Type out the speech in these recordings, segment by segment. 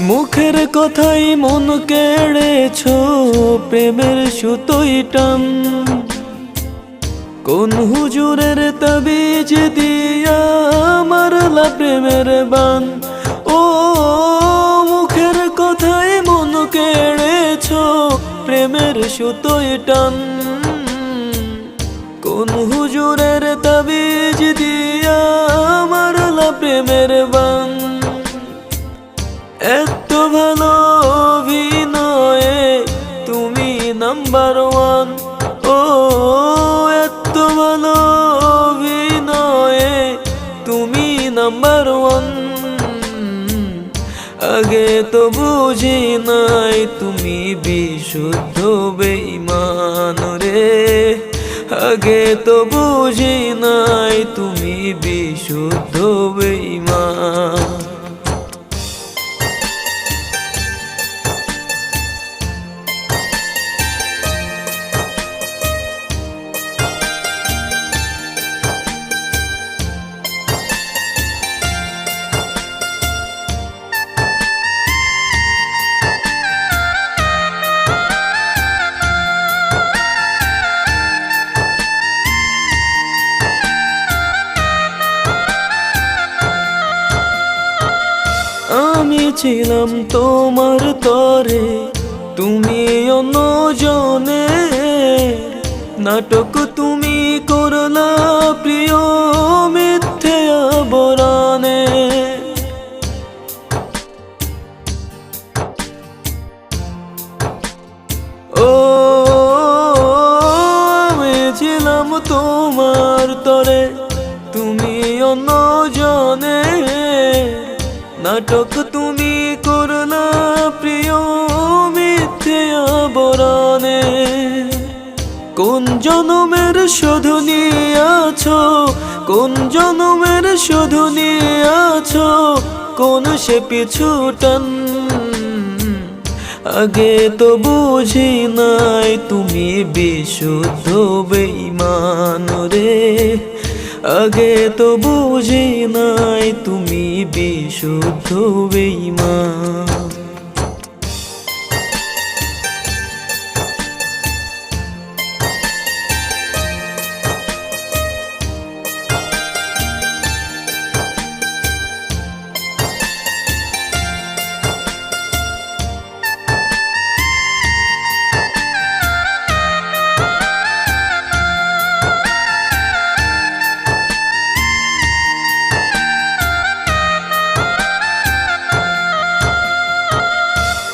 মুখের কথাই মন কেড়েছো, প্রেমের সুতোই টান। কোন হুজুরের তাবিজ দিয়া মারলা প্রেমের বান। ও মুখের কথাই মন কেড়েছো, প্রেমের সুতোই টান। কোন হুজুরের তাবিজ দিয়া মারলা প্রেমের বান। এত ভালো অভিনয়ে তুমি নাম্বার ওয়ান। ও এত ভালো অভিনয়ে তুমি নাম্বার ওয়ান। আগে তো বুঝি নাই তুমি বিশুদ্ধ বেঈমান রে। আগে তো বুঝি নাই তুমি বিশুদ্ধ বেঈমান। আমি ছিলাম তোমার তরে, তুমি অন্যজনে। নাটক তুমি করলা প্রিয় মিথ্যে আবরণে। ও আমি ছিলাম তোমার তরে, তুমি অন্যজনে। নাটক তুমি করলা প্রিয় মিথ্যে আবরণে। কোন জনমের শোধ নিয়াছো, কোন জনমের শোধ নিয়াছো, কোন সে পিছু টান। আগে তো বুঝি নাই তুমি বিশুদ্ধ বেঈমান রে। আগে তো বুঝি নাই তুমি বিশুদ্ধ বেঈমান।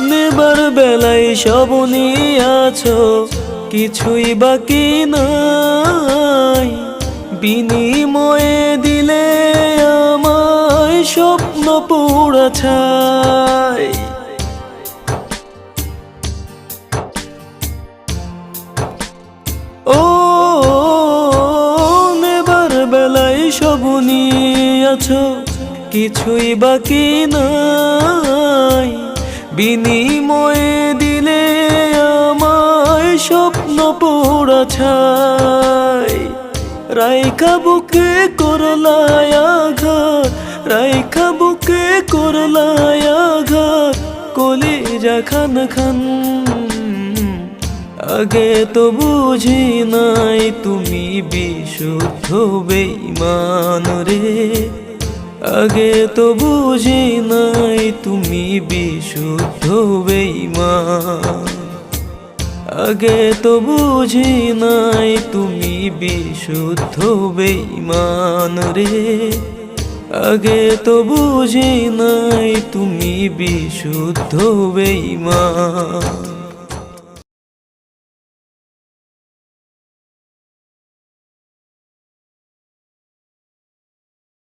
নেবার বেলায় সব নিয়াছো, কিছুই বাকি নাই। বিনিময়ে দিলে আমায় স্বপ্ন পোড়া ছাই। ও নেবার বেলায় সব নিয়াছো, কিছুই বাকি নাই। বিনিময়ে দিলে আমায় স্বপ্ন পোড়া ছাই। রাইখা বুকে করলায় আঘাত, রাইখা বুকে করলায় আঘাত, কলিজা খান খান। আগে তো বুঝি নাই তুমি বিশুদ্ধ বেঈমান রে। আগে তো বুঝি নাই তুমি বিশুদ্ধ বেঈমান। আগে তো বুঝি নাই তুমি বিশুদ্ধ বেঈমান রে। আগে তো বুঝি নাই তুমি বিশুদ্ধ বেঈমান।